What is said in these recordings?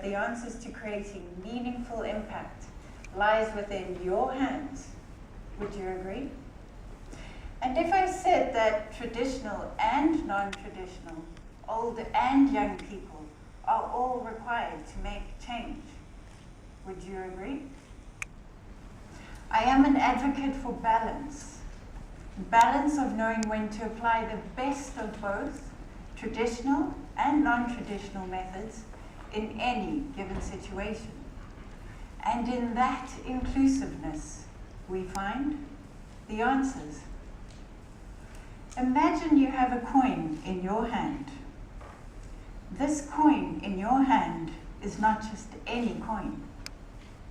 that the answers to creating meaningful impact lies within your hands. Would you agree? And if I said that traditional and non-traditional, old and young people are all required to make change, would you agree? I am an advocate for balance. Balance of knowing when to apply the best of both traditional and non-traditional methods in any given situation. And in that inclusiveness, we find the answers. Imagine you have a coin in your hand. This coin in your hand is not just any coin.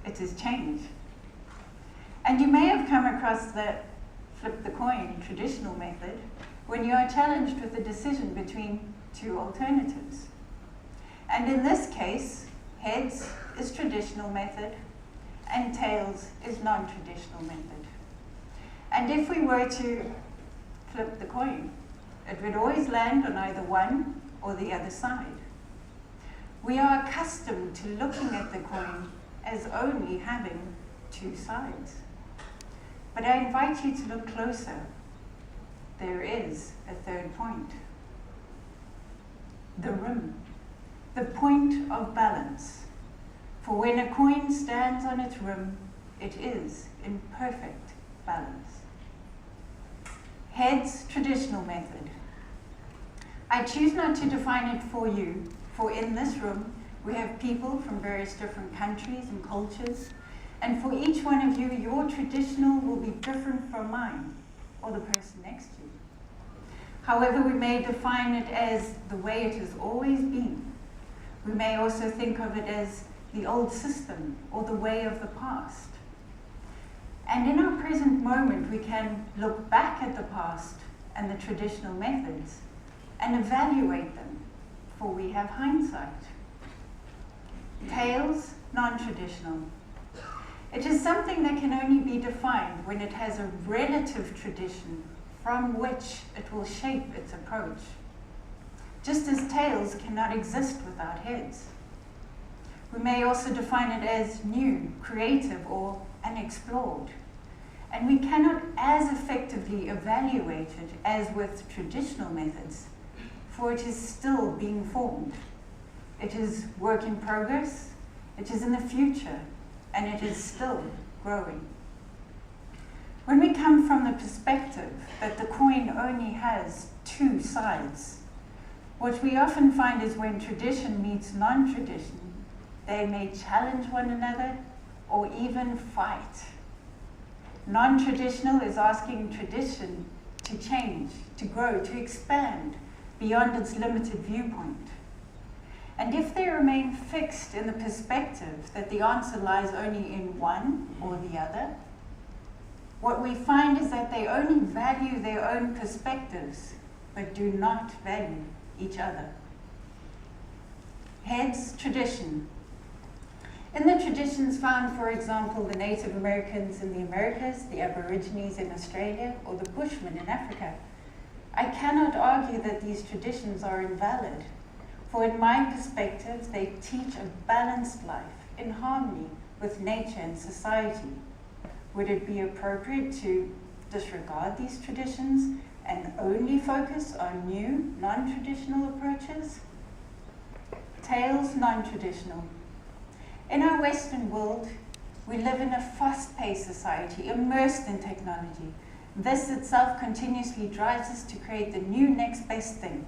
It is change. And you may have come across the flip the coin traditional method when you are challenged with a decision between two alternatives. And in this case, heads is traditional method and tails is non-traditional method. And if we were to flip the coin, it would always land on either one or the other side. We are accustomed to looking at the coin as only having two sides. But I invite you to look closer. There is a third point. The rim, the point of balance. For when a coin stands on its rim, it is in perfect balance. Heads, traditional method. I choose not to define it for you, for in this room we have people from various different countries and cultures, and for each one of you, your traditional will be different from mine or the person next to you. However, we may define it as the way it has always been. We may also think of it as the old system or the way of the past. And in our present moment, we can look back at the past and the traditional methods and evaluate them, for we have hindsight. Tails, non-traditional. It is something that can only be defined when it has a relative tradition from which it will shape its approach. Just as tails cannot exist without heads. We may also define it as new, creative, or unexplored. And we cannot as effectively evaluate it as with traditional methods, for it is still being formed. It is work in progress, it is in the future, and it is still growing. When we come from the perspective that the coin only has two sides, what we often find is when tradition meets non-tradition, they may challenge one another or even fight. Non-traditional is asking tradition to change, to grow, to expand beyond its limited viewpoint. And if they remain fixed in the perspective that the answer lies only in one or the other, what we find is that they only value their own perspectives, but do not value each other. Heads, tradition. In the traditions found, for example, the Native Americans in the Americas, the Aborigines in Australia, or the Bushmen in Africa, I cannot argue that these traditions are invalid, for in my perspective, they teach a balanced life in harmony with nature and society. Would it be appropriate to disregard these traditions and only focus on new, non-traditional approaches? Tails, non-traditional. In our Western world, we live in a fast-paced society, immersed in technology. This itself continuously drives us to create the new next best thing,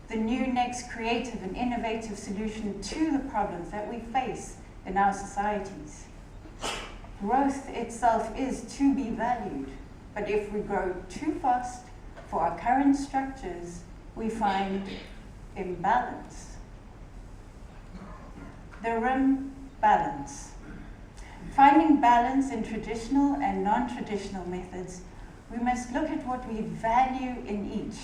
the new next creative and innovative solution to the problems that we face in our societies. Growth itself is to be valued, but if we grow too fast for our current structures, we find imbalance. The rim, balance. Finding balance in traditional and non-traditional methods, we must look at what we value in each.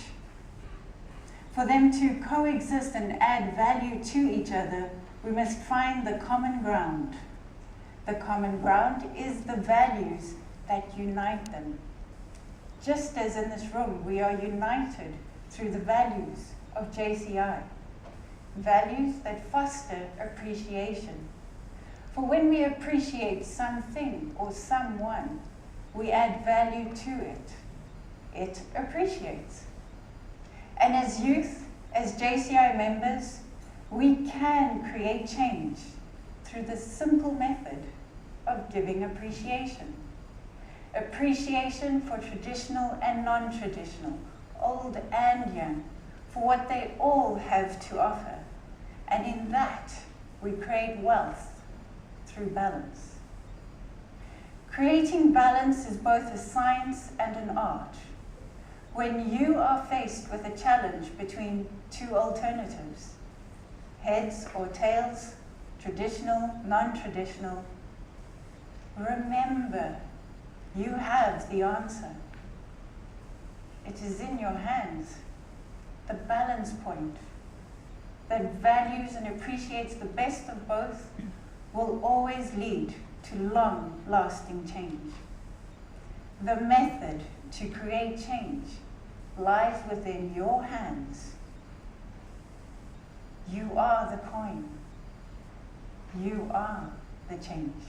For them to coexist and add value to each other, we must find the common ground. The common ground is the values that unite them. Just as in this room, we are united through the values of JCI. values that foster appreciation. For when we appreciate something or someone, we add value to it. It appreciates. And as youth, as JCI members, we can create change through the simple method of giving appreciation. Appreciation for traditional and non-traditional, old and young, for what they all have to offer. And in that, we create wealth through balance. Creating balance is both a science and an art. When you are faced with a challenge between two alternatives, heads or tails, traditional, non-traditional, remember, you have the answer. It is in your hands. The balance point that values and appreciates the best of both will always lead to long-lasting change. The method to create change lies within your hands. You are the coin. You are the change.